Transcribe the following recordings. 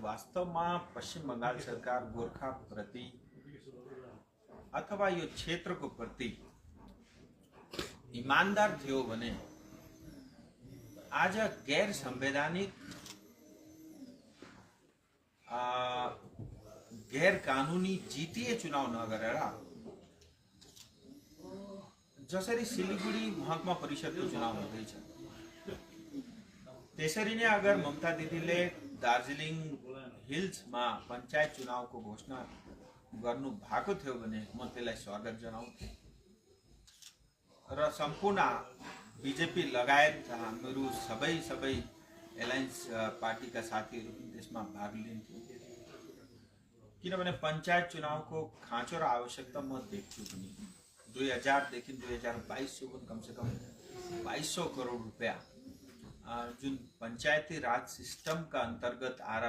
वास्तवमा पश्चिम बंगाल सरकार गोर्खा प्रति अथवा यो क्षेत्रको प्रति ईमानदार थियो भने आज गैर संवैधानिक गैर कानूनी जीटीए चुनाव नगरेर जसरी सिलिगुडी महकुमा परिषदको चुनाव हुँदैछ त्यसरी नै अगर ममता दिदीले दार्जिलिङ हिल्समा पञ्चायत चुनावको घोषणा गर्नु भएको थियो भने म त्यसलाई स्वागत जनाउँथे र सम्पूर्ण बीजेपी लगायत हामीहरू सबै एलायन्स पार्टीका साथीहरू त्यसमा भाग लिन्थे किनभने पञ्चायत चुनावको खाँचो र आवश्यकता म देख्छु पनि 2000 देखि 2022 सम्म कमसेकम 2200 करोड रुपैयाँ जुन पंचायती राज सिस्टम का अंतर्गत आएर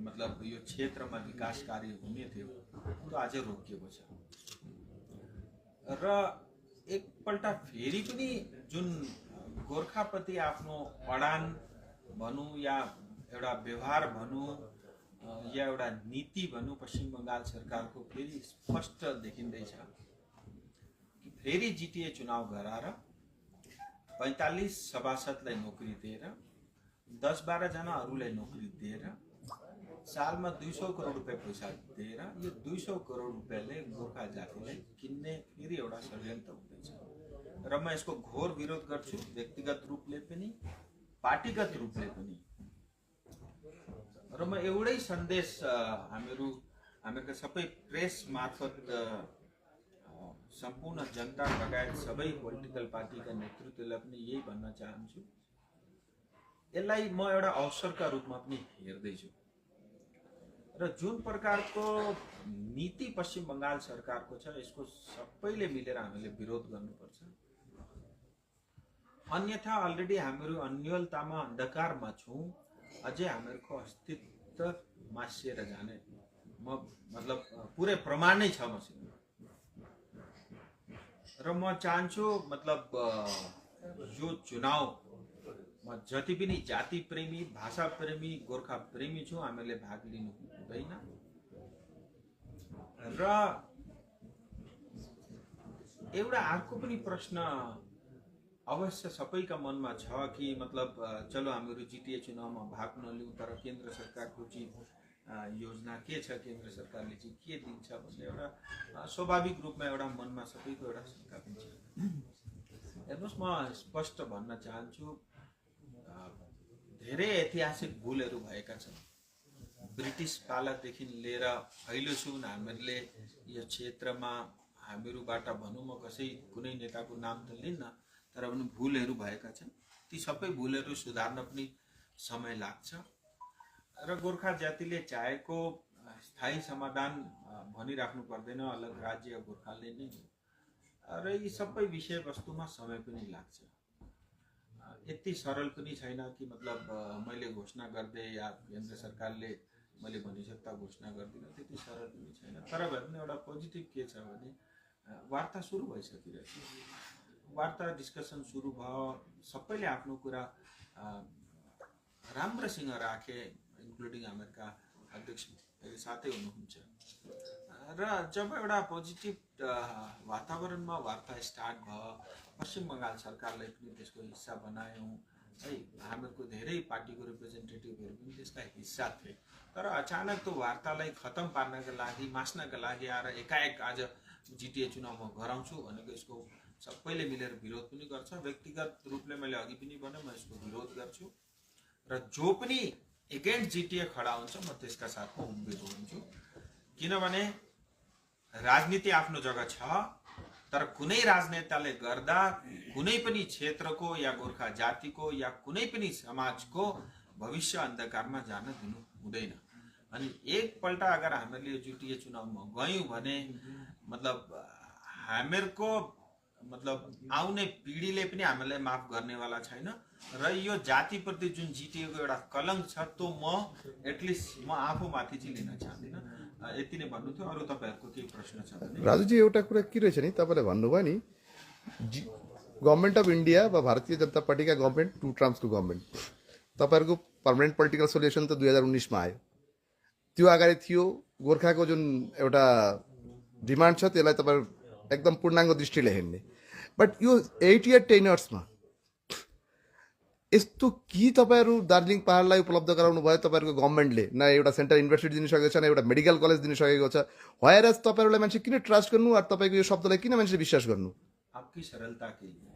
मतलब यो क्षेत्रमा विकास कार्य हुने थियो त्यो आज रोकिएको छ र एकपल्ट फेरि पनि जुन गोर्खाप्रति आफ्नो अडान भनौं या एउटा व्यवहार भनौं या एउटा नीति भनौं पश्चिम बंगाल सरकारको फेरि स्पष्ट देखिँदैछ कि फेरि जीटीए चुनाव गराएर 45 सभासदलाई नोकरी दिएर 10-12 जना अरूलाई नोकरी दिएर सालमा 200 करोड रुपैयाँ पैसा दिएर यो 200 करोड रुपैयाँले गोर्खा जातिलाई किन्ने फेरि एउटा षड्यन्त्र हुँदैछ र म यसको घोर विरोध गर्छु व्यक्तिगत रूपले पनि पार्टीगत रूपले पनि र म एउटै सन्देश हामीहरुका सबै प्रेस मार्फत सम्पूर्ण जनता लगायत सबै पोलिटिकल पार्टीका नेतृत्वलाई पनि यही भन्न चाहन्छु यसलाई म एउटा अवसरका रूपमा पनि हेर्दैछु र जुन प्रकारको नीति पश्चिम बंगाल सरकारको छ यसको सबैले मिलेर हामीले विरोध गर्नुपर्छ अन्यथा अलरेडी हामीहरु अन्यलतामा अन्धकारमा छौं अझै हामीहरुको अस्तित्व मासिएर जाने मतलब पुरै प्रमाण नै छ मसित र म चाहन्छु मतलब यो चुनाव म जति पनि जाति प्रेमी भाषा प्रेमी गोर्खा प्रेमी छु हामीले भाग लिनु हुँदैन र एउटा अर्को पनि प्रश्न अवश्य सबैका मनमा छ कि मतलब चलो हामीहरु जीटीए चुनावमा भाग नलिउँ तर केन्द्र सरकारको चाहिँ योजना के छ केन्द्र सरकारले चाहिँ के दिन्छ भन्ने एउटा स्वाभाविक रूपमा एउटा मनमा सबैको एउटा शंका पनि छ हेर्नुस् म स्पष्ट भन्न चाहन्छु धेरै ऐतिहासिक भूलहरू भएका छन् ब्रिटिश पालादेखि लिएर अहिलेसम्म हामीहरूले यो क्षेत्रमा हामीहरुबाट भनौं म कसै कुनै नेताको नाम त लिन्न तर पनि भूलहरू भएका छन् ती सबै भूलहरू सुधार्न पनि समय लाग्छ र गोर्खा जातिले चाहेको स्थायी समाधान भनिराख्नु पर्दैन अलग राज्य गोर्खाले नै र यी सबै विषय वस्तुमा समय पनि लाग्छ यति सरल पनि छैन कि मतलब मैले घोषणा गर्दै या केन्द्र सरकारले मैले भनिसक्ता घोषणा गर्दिन त्यति सरल पनि छैन तर भए पनि एउटा पोजिटिभ के छ भने वार्ता सुरु भइसकिरहेछ वार्ता डिस्कसन सुरु भयो सबैले आफ्नो कुरा राम्रोसँग राखे इन्क्लुडिङ अमेरिका अध्यक्ष साथै हुनुहुन्छ र जब एउटा पोजिटिभ वातावरणमा वार्ता स्टार्ट भयो पश्चिम बंगाल सरकारले पनि त्यसको हिस्सा बनायौं है हामीहरुको धेरै पार्टीको रिप्रेजेन्टेटिभहरु पनि त्यसका हिस्सा थिए तर अचानक त्यो वार्तालाई खतम पार्नका लागि मास्नका लागि आएर एकाएक आज जीटीए चुनावमा गराउँछु भनेको यसको सबैले मिलेर विरोध पनि गर्छ व्यक्तिगत रूपले मैले अघि पनि भने म यसको विरोध गर्छु र जो पनि एगेन्स्ट जीटीए खडा हुन्छ म त्यसका साथमा उभिएको हुन्छु किनभने राजनीति आफ्नो जग्गा छ तर कुनै राजनेताले गर्दा कुनै पनि क्षेत्रको या गोर्खा जातिको या कुनै पनि समाजको भविष्य अन्धकारमा जान दिनु हुँदैन अनि एकपल्ट अगर हामीले यो जीटीए चुनावमा गयौं भने मतलब हामीहरुको मतलब आउने पिढीले पनि हामीलाई माफ गर्नेवाला छैन र यो जाति प्रति जुन जीटीए को एउटा कलंक छ त्यो म एटलिस्ट म आफूमाथि चाहिँ लिन चाहदिन यति नै भन्नु थियो अरु तपाईहरुको के प्रश्न छ भने राजु जी एउटा कुरा के रहेछ नि तपाईले भन्नुभयो नि गभर्नमेन्ट अफ इन्डिया वा भारतीय जनता पार्टी का गभर्नमेन्ट 2 टर्म्स को गभर्नमेन्ट तपाईहरुको पर्मानेन्ट पोलिटिकल सोल्युसन त 2019 मा आयो त्यो अगाडि थियो, गोर्खाको जुन एउटा डिमान्ड छ त्यसलाई तपाईँ एकदम पूर्णाङ्ग दृष्टिले हेर्ने। बट यो 8 इयर टेनर्समा यस्तो के तपाईँहरू दार्जिलिङ पहाडलाई उपलब्ध गराउनु भयो तपाईँहरूको गभर्मेन्टले? न एउटा सेन्ट्रल युनिभर्सिटी दिनसकेको छ, न एउटा मेडिकल कलेज दिनसकेको छ। भएर तपाईँहरूलाई मान्छे किन ट्रस्ट गर्नु, अरू तपाईँको यो शब्दलाई किन मान्छेले विश्वास गर्नु? आपकी सरलता के लिए।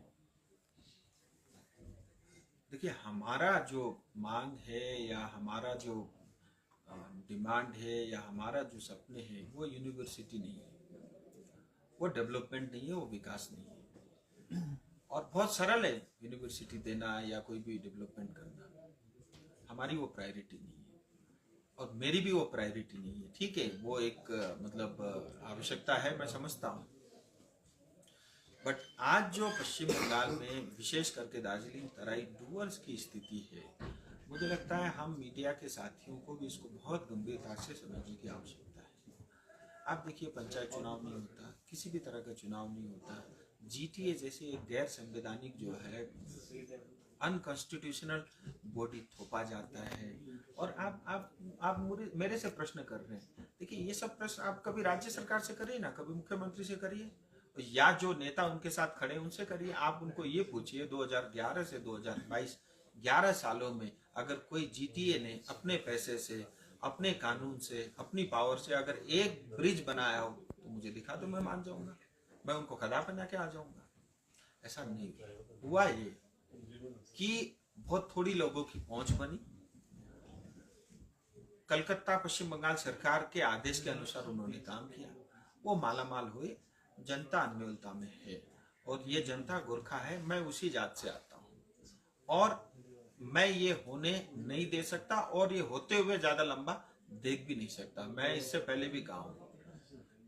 देखिए, हमारा जो मांग है या हमारा जो डिमांड है या हमारा जो सपने हैं वो यूनिवर्सिटी नहीं है, वो डेवलपमेंट नहीं है, वो विकास नहीं है। और बहुत सरल है यूनिवर्सिटी देना या कोई भी डेवलपमेंट करना, हमारी वो प्रायोरिटी नहीं है और मेरी भी वो प्रायोरिटी नहीं है। ठीक है, वो एक मतलब आवश्यकता है, मैं समझता हूँ। बट आज जो पश्चिम बंगाल में विशेष करके दार्जिलिंग तराई डुअर्स की स्थिति है, मुझे लगता है हम मीडिया के साथियों को भी इसको बहुत गंभीरता से समझने की आवश्यकता है। आप देखिए, पंचायत चुनाव नहीं होता, किसी भी तरह का चुनाव नहीं होता, जीटीए जैसे एक गैर संवैधानिक जो है अनकॉन्स्टिट्यूशनल बॉडी थोपा जाता है। और आप मेरे से प्रश्न कर रहे हैं। देखिए, ये सब प्रश्न आप कभी राज्य सरकार से करिए ना, कभी मुख्यमंत्री से करिए, या जो नेता उनके साथ खड़े उनसे करिए। आप उनको ये पूछिए 2011 से 2022 11 सालों में अगर कोई जीटीए ने अपने पैसे से, अपने कानून से, अपनी पावर से अगर एक ब्रिज बनाया हो तो मुझे दिखा दो, मैं मान जाऊंगा, मैं उनको खदा बना के आ जाऊंगा। ऐसा नहीं हुआ। ये कि बहुत थोड़ी लोगों की पहुंच बनी, कलकत्ता पश्चिम बंगाल सरकार के आदेश के अनुसार उन्होंने काम किया, वो मालामाल हुए। जनता अन्योलता में है और ये जनता गोरखा है। मैं उसी जात से आता हूं और मैं ये होने नहीं दे सकता और ये होते हुए ज्यादा लंबा देख भी नहीं सकता। मैं इससे पहले भी कहा हूं,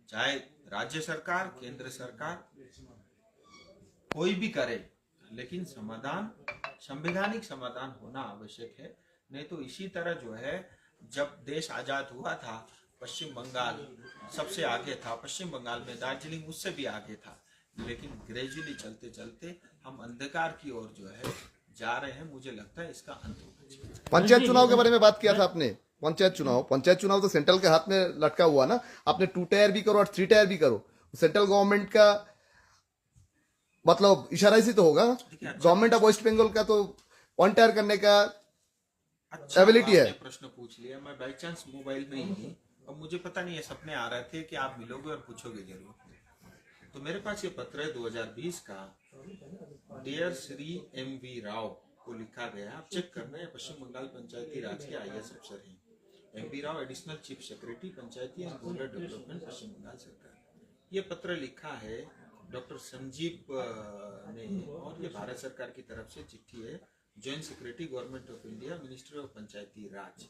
चाहे राज्य सरकार, केंद्र सरकार कोई भी करे, लेकिन समाधान, संवैधानिक समाधान होना आवश्यक है। नहीं तो इसी तरह जो है, जब देश आजाद हुआ था पश्चिम बंगाल सबसे आगे था, पश्चिम बंगाल में दार्जिलिंग उससे भी आगे था, लेकिन ग्रेजुअली चलते चलते हम अंधकार की ओर जो है जा रहे हैं। मुझे लगता है इसका अंत होना चाहिए। पंचायत चुनाव के बारे में बात किया था आपने। पंचायत चुनाव तो सेंट्रल के हाथ में लटका हुआ ना। आपने 2 टायर भी करो और 3 टायर भी करो, सेंट्रल गवर्नमेंट का मतलब इशारा इसी तो होगा। गवर्नमेंट ऑफ वेस्ट बंगाल का तो 1 टायर करने का एबिलिटी है। प्रश्न पूछ लिया, मैं बाई चांस मोबाइल में ही हूँ और मुझे पता नहीं है, सपने आ रहे थे कि आप मिलोगे और पूछोगे जरूर। तो मेरे पास ये पत्र है 2020 का, डियर श्री MV राव को लिखा गया। आप चेक करना है, पश्चिम बंगाल पंचायती राज के IAS अफसर हैं। MV Rao, additional chief secretary Panchayati and rural development, पश्चिम बंगाल सरकार। ये पत्र लिखा है डॉक्टर संजीव ने और ये भारत सरकार की तरफ से चिट्ठी है, joint secretary government of India, ministry of Panchayati Raj.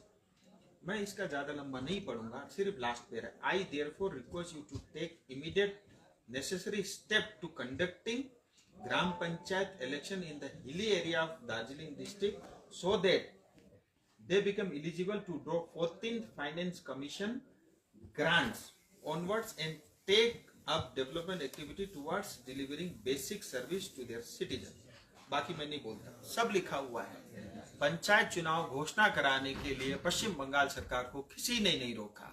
मैं इसका ज्यादा लंबा नहीं पढ़ूंगा, सिर्फ last para. I therefore request you to take immediate necessary step to conducting gram panchayat election in the hilly area of Darjeeling district so that they become eligible to draw 14th Finance Commission grants onwards and take up development activity towards delivering basic service to their citizens। बाकी मैं नहीं बोलता, सब लिखा हुआ है। पंचायत चुनाव घोषणा कराने के लिए पश्चिम बंगाल सरकार को किसी ने नहीं रोका।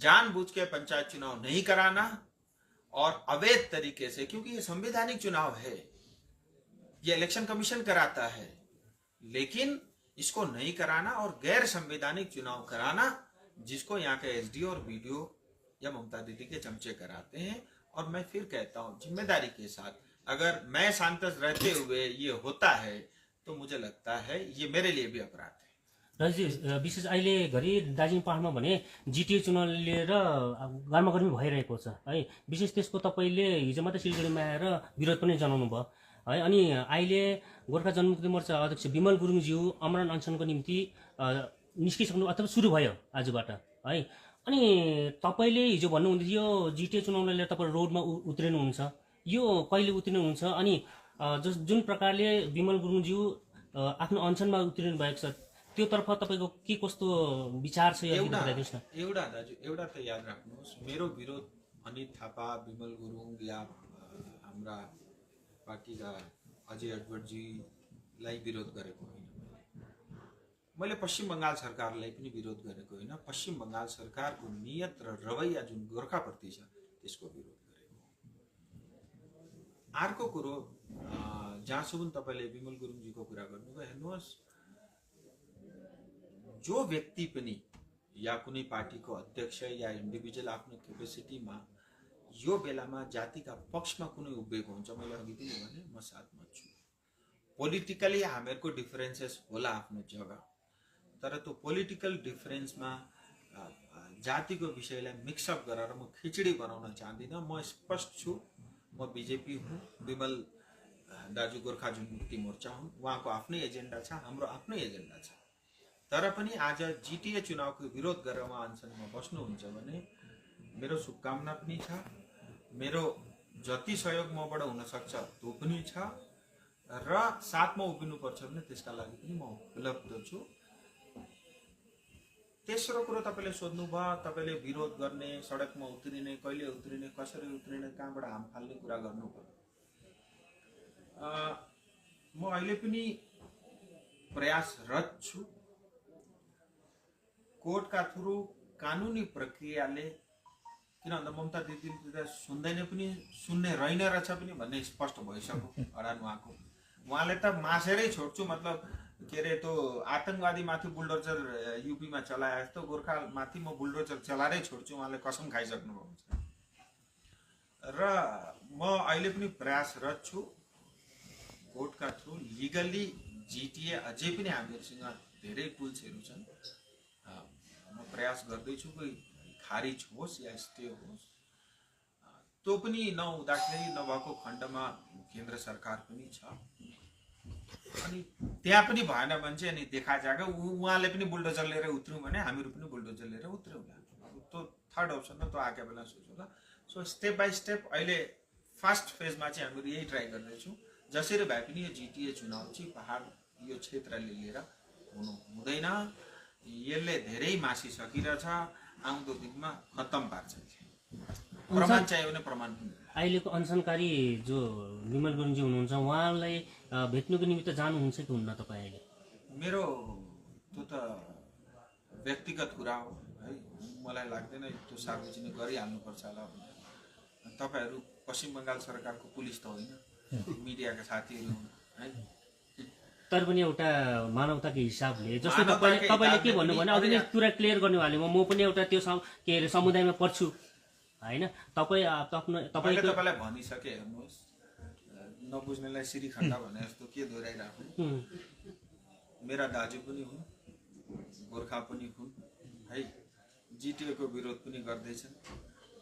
जानबूझ के पंचायत चुनाव नहीं कराना और अवैध तरीके से, क्योंकि ये संवैधानिक चुनाव है, ये इलेक्शन कमीशन कराता है, लेकिन इसको नहीं कराना और गैर संवैधानिक चुनाव कराना, जिसको यहाँ के SDO और BDO या ममता दीदी के चमचे कराते हैं। और मैं फिर कहता हूँ, जिम्मेदारी के साथ, अगर मैं सांसद रहते हुए ये होता है तो मुझे लगता है ये मेरे लिए भी अपराध है। राजी, विशेष अहिले घरि दार्जिलिङ पहाडमा भने जिटिए चुनाव लिएर गर्मागर्मी भइरहेको छ है। विशेष त्यसको तपाईले हिजो मात्रै सिलगढीमा आएर विरोध पनि जनाउनु भयो है। अनि अहिले गोर्खा जनमुक्ति मोर्चा अध्यक्ष विमल गुरुङज्यू आमरण अनसनको निम्ति निस्किसक्नु अथवा सुरु भयो आजबाट है। अनि तपाईले हिजो भन्नुहुन्थ्यो यो जिटिए चुनावलाई लिएर तपाईँ रोडमा उत्रिनुहुन्छ, यो कहिले उत्रिनुहुन्छ? अनि जुन प्रकारले विमल गुरुङज्यू आफ्नो अनसनमा उत्रिनु भएको छ त्योतर्फ तपाईको के कस्तो विचार छ? एउटा दाजु, एउटा त याद राख्नुहोस्, मेरो विरोध अनित थापा, विमल गुरुङ या हाम्रा पार्टीका अजय अडवाणीजीलाई विरोध गरेको होइन। मैले पश्चिम बङ्गाल सरकारलाई पनि विरोध गरेको होइन, पश्चिम बङ्गाल सरकारको नियत र रवैया जुन गोर्खाप्रति छ त्यसको विरोध गरेको। अर्को कुरो, जहाँसम्म तपाईँले विमल गुरुङजीको कुरा गर्नुभयो, हेर्नुहोस्, जो व्यक्ति पनि या कुनै पार्टीको अध्यक्ष या इन्डिभिजुअल आफ्नो क्यापेसिटीमा यो बेलामा जातिका पक्षमा कुनै उभिएको हुन्छ, मैले अघि पनि भने म साथमा छु। पोलिटिकली हामीहरूको डिफरेन्सेस होला आफ्नो जग्गा, तर त्यो पोलिटिकल डिफरेन्समा जातिको विषयलाई मिक्सअप गरेर म खिचडी बनाउन चाहदिनँ। म स्पष्ट छु, म बिजेपी हुँ, विमल दाजु गोर्खा जनमुक्ति मोर्चा हुन्, उहाँको आफ्नै एजेन्डा छ, हाम्रो आफ्नै एजेन्डा छ। तर पनि आज जिटिए चुनावको विरोध गरेर उहाँ अनसनमा बस्नुहुन्छ भने मेरो शुभकामना पनि छ, मेरो जति सहयोग मबाट हुन सक्छ त्यो पनि छ, र साथमा उभिनुपर्छ भने त्यसका लागि पनि म उपलब्ध छु। तेस्रो कुरो तपाईँले सोध्नुभयो, तपाईँले विरोध गर्ने, सडकमा उत्रिने, कहिले उत्रिने, कसरी उत्रिने, कहाँबाट हाम फाल्ने कुरा गर्नुपर्यो। म अहिले पनि प्रयासरत छु। कोर्टका थ्रु कानुनी प्रक्रियाले, किन भन्दा ममता दिदीले सुन्दैन पनि, सुन्ने रहेन रहेछ पनि भन्ने स्पष्ट भइसक्यो अडान उहाँको। उहाँले त मासेरै छोड्छु, मतलब के अरे त्यो आतंकवादी माथि बुलडोजर युपीमा चलाए जस्तो गोर्खा माथि म बुलडोजर चलाएरै छोड्छु, उहाँले कसम खाइसक्नु भएको छ। र म अहिले पनि प्रयासरत छु कोर्टका थ्रु लिगली। जिटिए अझै पनि हामीहरूसँग धेरै टुल्सहरू छन्, म प्रयास गर्दैछु कोही खारिज होस् या स्टे होस्। त्यो पनि नहुँदाखेरि नभएको खण्डमा केन्द्र सरकार पनि छ, अनि त्यहाँ पनि भएन भने चाहिँ अनि देखाजागा उहाँले पनि बुलडोजर लिएर उत्रौँ भने हामीहरू पनि बुलडोजर लिएर उत्रौँला। त्यो थर्ड अप्सन हो, त्यो आएका बेला सोचौँला। सो स्टेप बाई स्टेप अहिले फर्स्ट फेजमा चाहिँ हामीहरू यही ट्राई गर्दैछौँ, जसरी भए पनि यो जिटिए चुनाव चाहिँ पहाड यो क्षेत्रले लिएर हुनु हुँदैन। यसले धेरै मासिसकिरहेछ, आउँदो दिनमा खत्तम पार्छ। प्रमाण चाहियो भने प्रमाण पनि। अहिलेको अनसनकारी जो विमल गुरुङजी हुनुहुन्छ, उहाँलाई भेट्नुको निमित्त जानुहुन्छ कि हुन्न तपाईँ अहिले? मेरो त्यो त व्यक्तिगत कुरा हो है, मलाई लाग्दैन त्यो सार्वजनिक गरिहाल्नुपर्छ होला भनेर। तपाईँहरू पश्चिम बङ्गाल सरकारको पुलिस त होइन, मिडियाका साथीहरू हुन् है। तर पनि एउटा मानवताको हिसाबले, जस्तै तपाईँले के भन्नुभयो भने अघि नै कुरा क्लियर गर्नुभयो, म पनि एउटा त्यो के अरे समुदायमा पर्छु होइन। तपाईँलाई भनिसके, हेर्नुहोस्, नबुझ्नेलाई श्रीखण्ड भने जस्तो के दोहोऱ्याइराख्नु। मेरा दाजु पनि हुन्, गोर्खा पनि हुन् है, जिटिएको विरोध पनि गर्दैछन्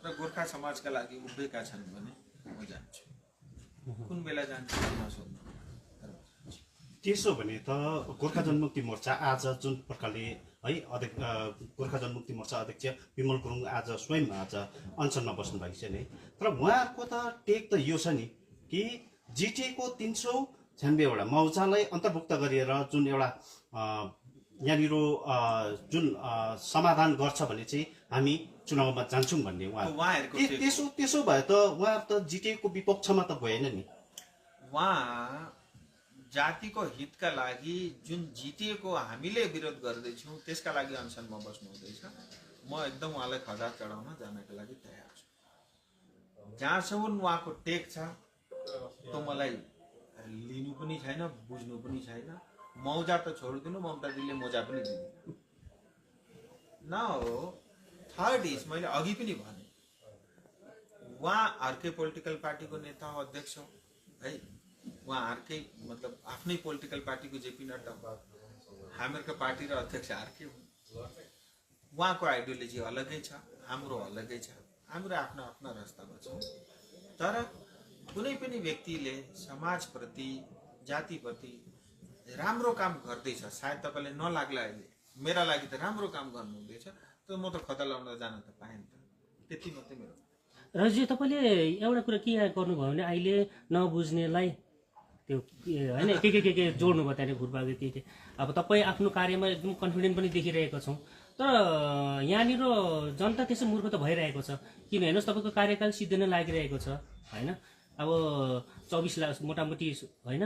र गोर्खा समाजका लागि उभिएका छन् भने म जान्छु। कुन बेला जान्छु नसोध्नु। त्यसो भने त गोर्खा जनमुक्ति मोर्चा आज जुन प्रकारले है गोर्खा जनमुक्ति मोर्चा अध्यक्ष विमल गुरुङ आज स्वयं आज अनसनमा बस्नु भएको छ नि, तर उहाँहरूको त टेक त यो छ नि कि जिटिएको 396वटा मौजालाई अन्तर्भुक्त गरेर जुन एउटा यहाँनिर जुन समाधान गर्छ भने चाहिँ हामी चुनावमा जान्छौँ भन्ने उहाँ। त्यसो भए त उहाँ त जिटिएको विपक्षमा त भएन नि। उहाँ जातिको हितका लागि जुन जिटिएको हामीले विरोध गर्दैछौँ त्यसका लागि अनसनमा बस्नु हुँदैछ। म एकदम उहाँलाई खजा चढाउन जानको लागि तयार छु। जहाँसम्म उहाँको टेक छ त्यो मलाई लिनु पनि छैन, बुझ्नु पनि छैन। मौजा त छोडिदिनु, ममता दिदीले मोजा पनि दिनु न हो। थर्ड इज, मैले अघि पनि भने, उहाँ अर्कै पोलिटिकल पार्टीको नेता हो, अध्यक्ष हो है। उहाँ अर्कै मतलब आफ्नै पोलिटिकल पार्टीको जेपी नड्डा, हामीहरूको पार्टी र अध्यक्ष अर्कै हुन्। उहाँको आइडियोलोजी अलगै छ, हाम्रो अलगै छ, हाम्रो आफ्नो आफ्नो रास्तामा छौँ। तर कुनै पनि व्यक्तिले समाजप्रति, जातिप्रति राम्रो काम गर्दैछ, सायद तपाईँले नलाग्ला अहिले, मेरा लागि त राम्रो काम गर्नुहुँदैछ, त म त खतरा लाउन जान त पाएँ नि त। त्यति मात्रै मेरो। रजी, तपाईँले एउटा कुरा के गर्नुभयो भने अहिले नबुझ्नेलाई त्यो होइन के जोड्नु भयो त्यहाँनिर घुरबागे के अब तपाईँ आफ्नो कार्यमा एकदम कन्फिडेन्ट पनि देखिरहेको छौँ, तर यहाँनिर जनता त्यसै मूर्ख त भइरहेको छ। किन हेर्नुहोस्, तपाईँको कार्यकाल सिद्धिन लागिरहेको छ होइन। अब 24 लाख मोटामोटी होइन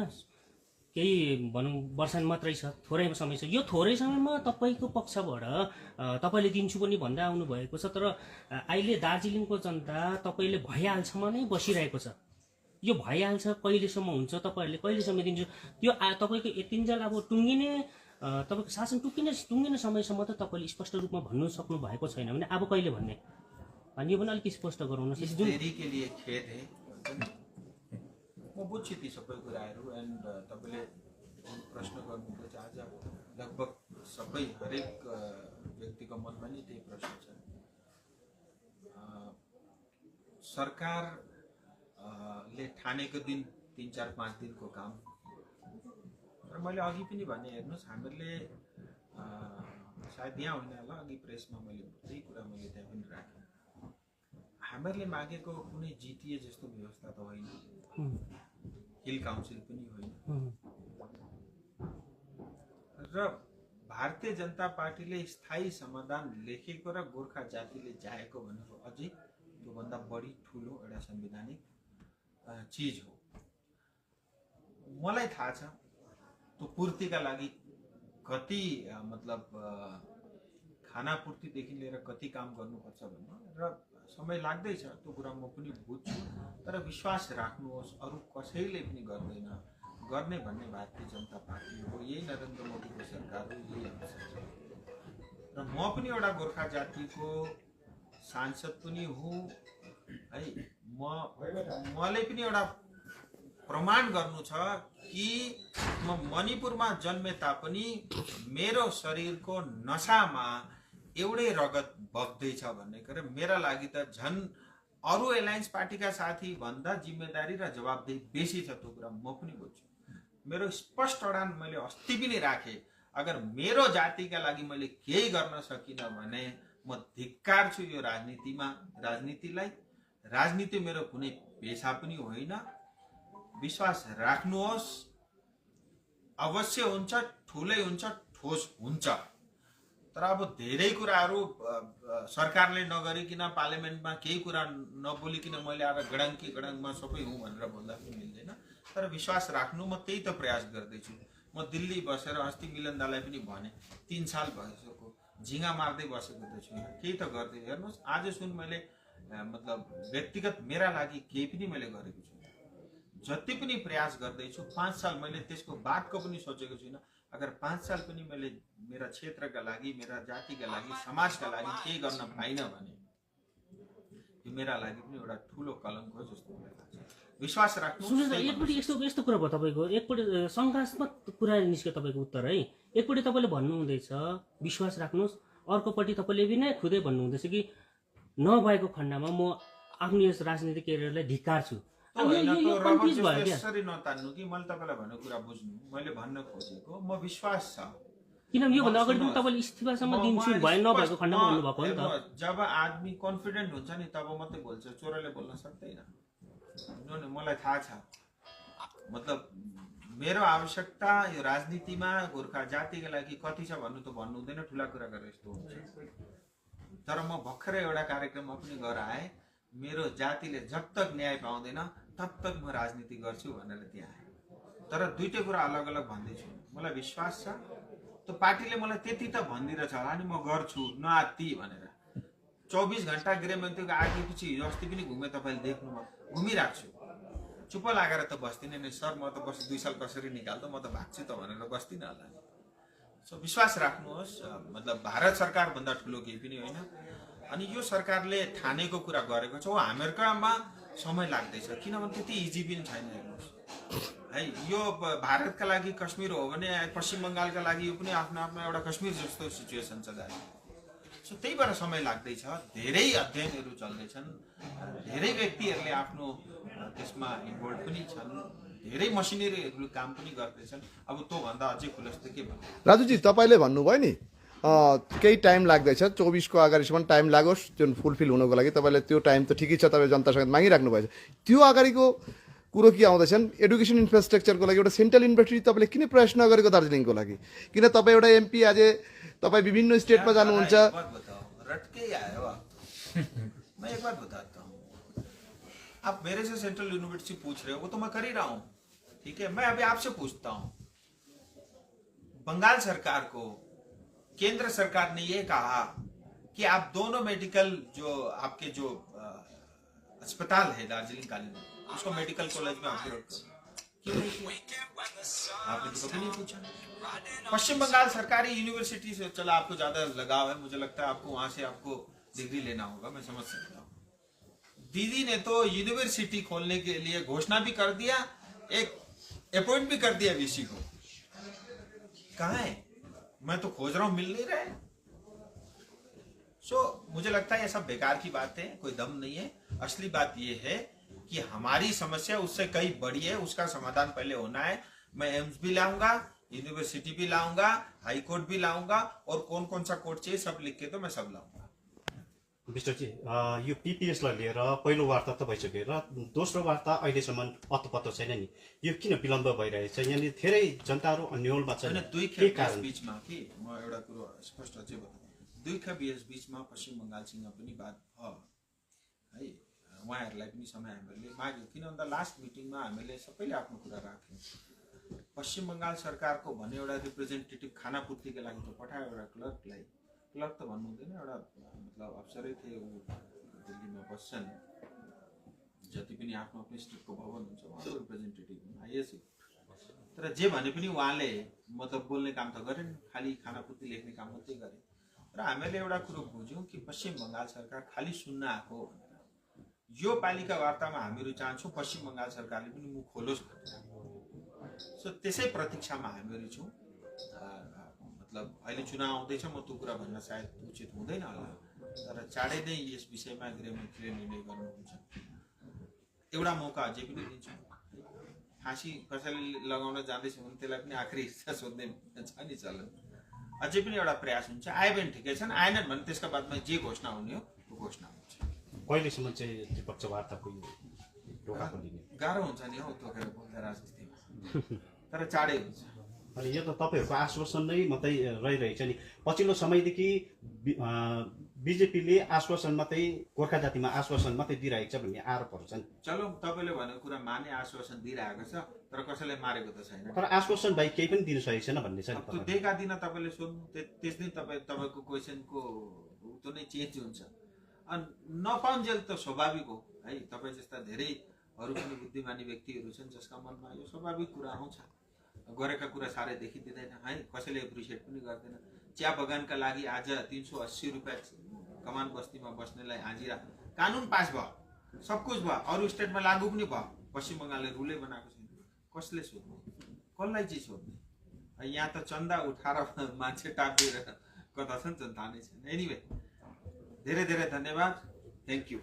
केही भनौँ वर्षान मात्रै छ, थोरै समय छ। यो थोरै समयमा तपाईँको पक्षबाट तपाईँले दिन्छु पनि भन्दै आउनु भएको छ, तर अहिले दार्जिलिङको जनता तपाईँले भइहाल्छमा नै बसिरहेको छ। यो भइहाल्छ, कहिलेसम्म हुन्छ, तपाईँहरूले कहिलेसम्म दिन्छु, त्यो तपाईँको यतिन्जेल अब टुङ्गिने तपाईँको शासन टुङ्गिने समयसम्म त तपाईँले स्पष्ट रूपमा भन्नु सक्नु भएको छैन भने अब कहिले भन्ने, अनि यो पनि अलिक स्पष्ट गराउनुहोस्। इस देरी के लिए खेद है। म बुझ्छु ती सबै कुराहरू। एन्ड तपाईँले प्रश्न गर्नुहुन्छ आज लगभग सबै हरेक व्यक्तिको मनमा नि त्यही प्रश्न छ। सरकारले ठानेको दिन 3, 4, 5 दिनको काम। र मैले अघि पनि भने, हेर्नुहोस्, हामीहरूले सायद यहाँ होइन होला, अघि प्रेसमा मैले त्यही कुरा मैले त्यहाँ पनि राखेँ। हामीहरूले मागेको कुनै जिटिए जस्तो व्यवस्था त होइन, हिल काउन्सिल पनि होइन। र भारतीय जनता पार्टीले स्थायी समाधान लेखेको र गोर्खा जातिले चाहेको भनेको अझै त्योभन्दा बढी ठुलो एउटा संवैधानिक चिज हो। मलाई थाहा छ त्यो पूर्तिका लागि कति मतलब खाना पूर्तिदेखि लिएर कति काम गर्नुपर्छ भन्ने, र समय लाग्दैछ, त्यो कुरा म पनि बुझ्छु। तर विश्वास राख्नुहोस्, अरू कसैले पनि गर्दैन, गर्ने भन्ने भारतीय जनता पार्टी हो, यही नरेन्द्र मोदीको सरकार हो, यही अनुसार छ। र म पनि एउटा गोर्खा जातिको सांसद पनि हुँ है। मलाई पनि एउटा प्रमाण गर्नु छ कि म मणिपुरमा जन्मे तापनि मेरो शरीरको नसामा एउटै रगत बग्दैछ भन्ने कुरा मेरा लागि त झन् अरू एलायन्स पार्टीका साथी भन्दा जिम्मेदारी र जवाबदेही बेसी छ। त्यो कुरा म पनि बुझ्छु। मेरो स्पष्ट अडान मैले अस्ति पनि राखेँ, अगर मेरो जातिका लागि मैले केही गर्न सकिनँ भने म धिक्कार छु यो राजनीतिलाई। राजनीति मेरो कुनै पेशा पनि होइन। विश्वास राख्नुहोस्, अवश्य हुन्छ, ठुलै हुन्छ, ठोस हुन्छ। तर अब धेरै कुराहरू सरकारले नगरिकन, पार्लियामेन्टमा केही कुरा नबोलिकन मैले आएर गडङमा सबै हुँ भनेर बोल्दा पनि मिल्दैन। तर विश्वास राख्नु, म त्यही त प्रयास गर्दैछु। म दिल्ली बसेर अस्ति मिलन दालाई पनि भने 3 साल भइसक्यो, झिङ्गा मार्दै बसेको त छु, केही त गर्दै। हेर्नुहोस्, आज सुन मैले मतलब व्यक्तिगत मेरा लागि केही पनि मैले गरेको छु। जति पनि प्रयास गर्दैछु, 5 साल मैले त्यसको बादको पनि सोचेको छुइनँ। अगर 5 साल पनि मैले मेरा क्षेत्रका लागि, मेरा जातिका लागि, समाजका लागि केही गर्न पाइनँ भने यो मेरा लागि पनि एउटा ठुलो कलङ्क हो जस्तो मलाई लाग्छ। विश्वास राख्नु। एकपट्टि यस्तो कुरा भयो तपाईँको, एकपट्टि शङ्कास्पद कुरा निस्क्यो तपाईँको उत्तर है। एकपट्टि तपाईँले भन्नुहुँदैछ विश्वास राख्नुहोस्, अर्कोपट्टि तपाईँले पनि खुदै भन्नुहुँदैछ कि नभएको खण्डमा म आफ्नो यस राजनीतिक करियरलाई धिक्कार्छु। यसरी नतान्नु कि मैले तपाईँलाई भनेको कुरा बुझ्नु। मैले भन्न खोजेको म विश्वास छ, किनभने योभन्दा अगाडि पनि तपाईँले इस्तिफासम्म दिन्छु नभएको खण्डमा भन्नुभएको हो नि त। जब आदमी कन्फिडेन्ट हुन्छ नि तब मात्रै बोल्छ, चोरले बोल्न सक्दैन। मलाई थाहा छ, मतलब मेरो आवश्यकता यो राजनीतिमा गोर्खा जातिका लागि कति छ भन्नु त भन्नु हुँदैन, ठुला कुरा गरेर यस्तो हुन्छ। तर म भर्खरै एउटा कार्यक्रममा पनि गएर आएँ, मेरो जातिले जब तक न्याय पाउँदैन तब तक म राजनीति गर्छु भनेर त्यहाँ आएँ। तर दुईटै कुरा अलग अलग भन्दैछु। मलाई विश्वास छ त्यो पार्टीले मलाई त्यति त भनिदिरहेछ होला नि, म गर्छु नआत्ती भनेर। 24 घण्टा गृहमन्त्रीको आगेपछि हिजो अस्ति पनि घुमे, तपाईँले देख्नुभयो, घुमिरहेको छु। चुप लागेर त बस्दिनँ नि सर, म त बस 2 साल कसरी निकाल्दा म त भाग्छु त भनेर बस्दिनँ होला नि। सो विश्वास राख्नुहोस्, मतलब भारत सरकार भन्दा ठुलो केही पनि होइन। अनि यो सरकारले ठानेको कुरा गरेको छ, हामीहरूकामा समय लाग्दैछ, किनभने त्यति इजी पनि छैन। हेर्नुहोस् है, यो भारतका लागि कश्मीर हो भने पश्चिम बङ्गालका लागि यो पनि आफ्नो आफ्नो एउटा कश्मीर जस्तो सिचुएसन छ दाजु। सो त्यही भएर समय लाग्दैछ, धेरै अध्ययनहरू चल्दैछन्, धेरै व्यक्तिहरूले आफ्नो त्यसमा इन्भल्भ पनि छन्, धेरै मसिनरीहरू काम पनि गर्दैछन्। अब त्योभन्दा अझै खुलस्त के भन्नु। राजुजी, तपाईँले भन्नुभयो नि केही टाइम लाग्दैछ, 24 को अगाडिसम्म टाइम लागोस् जुन फुलफिल हुनको लागि। तपाईँले त्यो टाइम त ठिकै छ, तपाईँ जनतासँग मागिराख्नु भएछ। त्यो अगाडिको कुरो के आउँदैछन्, एडुकेसन इन्फ्रास्ट्रक्चरको लागि एउटा सेन्ट्रल युनिभर्सिटी तपाईँले किन प्रयास नगरेको दार्जिलिङको लागि? किन तपाईँ एउटा एमपी आज तपाईँ विभिन्न स्टेटमा जानुहुन्छ? मैं एक बात बताता हूँ, आप मेरे से सेंट्रल यूनिवर्सिटी पूछ रहे हो, वो तो मैं कर ही रहा हूँ, ठीक है। मैं अभी आपसे पूछता हूँ, बंगाल सरकार को केंद्र सरकार ने ये कहा कि आप दोनों मेडिकल जो आपके जो अस्पताल है दार्जिलिंग कालीन में, उसको मेडिकल कॉलेज में अपग्रेड करो। क्यों नहीं किया? आपने तो कभी नहीं पूछा। पश्चिम बंगाल सरकारी यूनिवर्सिटी से, चला आपको ज्यादा लगाव है, मुझे लगता है आपको वहां से आपको डिग्री लेना होगा, मैं समझ सकता हूँ। दीदी ने तो यूनिवर्सिटी खोलने के लिए घोषणा भी कर दिया, एक अपॉइंट भी कर दिया वीसी को। कहाँ है? मैं तो खोज रहा हूं, मिल नहीं रहा है। मुझे लगता है ये सब बेकार की बात है, कोई दम नहीं है। असली बात ये है कि हमारी समस्या उससे कई बड़ी है, उसका समाधान पहले होना है। मैं एम्स भी लाऊंगा, यूनिवर्सिटी भी लाऊंगा, हाई कोर्ट भी लाऊंगा, और कौन कौन सा कोर्ट चाहिए सब लिख के तो मैं सब लाऊंगा। विष्टजी, यो पिपिएसलाई लिएर पहिलो वार्ता त भइसक्यो र दोस्रो वार्ता अहिलेसम्म पत्तो छैन नि। यो किन विलम्ब भइरहेछ? यहाँनिर धेरै जनताहरू अन्यलमा छन्। दुई के खेप कारण? बीचमा कि म एउटा कुरो स्पष्ट अझै बताएँ, दुई खेप बीचमा पश्चिम बंगालसँग पनि बात भयो है, उहाँहरूलाई पनि समय हामीले माग्यो। किन भन्दा लास्ट मिटिङमा हामीले सबैले आफ्नो कुरा राख्यौँ। पश्चिम बंगाल सरकारको भने एउटा रिप्रेजेन्टेटिभ खानापूर्तिको लागि त पठायो एउटा क्लर्कलाई, क्लर्क त भन्नु हुँदैन, एउटा मतलब अफसरै थिए, ऊ दिल्लीमा बस्छन्, जति पनि आफ्नो आफ्नो स्टेटको भवन हुन्छ उहाँको रिप्रेजेन्टेटिभ आइएस। तर जे भने पनि उहाँले मतलब बोल्ने काम त गरेन, खालि खानापूर्ति लेख्ने काम मात्रै गरे। र हामीले एउटा कुरो बुझ्यौँ कि पश्चिम बंगाल सरकार खालि सुन्न आएको भनेर। यो पालिका वार्तामा हामीहरू चाहन्छौँ पश्चिम बंगाल सरकारले पनि मुख खोलोस् भनेर। त्यसै प्रतीक्षामा हामीहरू छौँ। मतलब अहिले चुनाव आउँदैछ, म त्यो कुरा भन्न सायद उचित हुँदैन होला, तर चाँडै नै यस विषयमा गृहमन्त्रीले निर्णय गर्नुहुन्छ। एउटा मौका अझै पनि दिन्छौँ। फाँसी कसैले लगाउन जाँदैछ भने त्यसलाई पनि आखिरी हिस्सा सोध्ने छ नि चलन। अझै पनि एउटा प्रयास हुन्छ। आए पनि ठिकै छन्, आएनन् भने त्यसका बादमा जे घोषणा हुने हो त्यो घोषणा हुन्छ। कहिलेसम्म चाहिँ द्विपक्ष वार्ताको ढोका खोलिने? गाह्रो हुन्छ नि हौ तोकेर बोल्दा राजनीतिमा, तर चाँडै हुन्छ। अनि यो त तपाईँहरूको आश्वासन नै मात्रै रहिरहेछ नि। पछिल्लो समयदेखि बिजेपीले आश्वासन मात्रै, गोर्खा जातिमा आश्वासन मात्रै दिइरहेको छ भन्ने आरोपहरू छन्। चलो, तपाईँले भनेको कुरा माने, आश्वासन दिइरहेको छ, तर कसैले मारेको त छैन। तर आश्वासन बाहेक केही पनि दिनु सकेको छैन भन्ने छ नि। त्यो दिएका दिन तपाईँले सोध्नु, त्यस दिन तपाईँको क्वेसनको त्यो नै चेन्ज हुन्छ। अनि नपाउन्जेल त स्वाभाविक हो है। तपाईँ जस्ता धेरै अरू पनि बुद्धिमानी व्यक्तिहरू छन् जसका मनमा यो स्वाभाविक कुरा आउँछ। गरेका कुरा साह्रै देखिदिँदैन है, कसैले एप्रिसिएट पनि गर्दैन। चिया बगानका लागि आज 380 रुपियाँ कमान बस्तीमा बस्नेलाई हाजिरा, कानुन पास भयो, सब कुछ भयो, अरू स्टेटमा लागू पनि भयो, पश्चिम बंगालले रुलै बनाएको छैन। कसले सोध्ने? कसलाई चाहिँ सोध्ने? यहाँ त चन्दा उठाएर मान्छे टापिएर कता छन् जनता नै छैन। एनिवे, धेरै धेरै धन्यवाद, थ्याङ्क यू।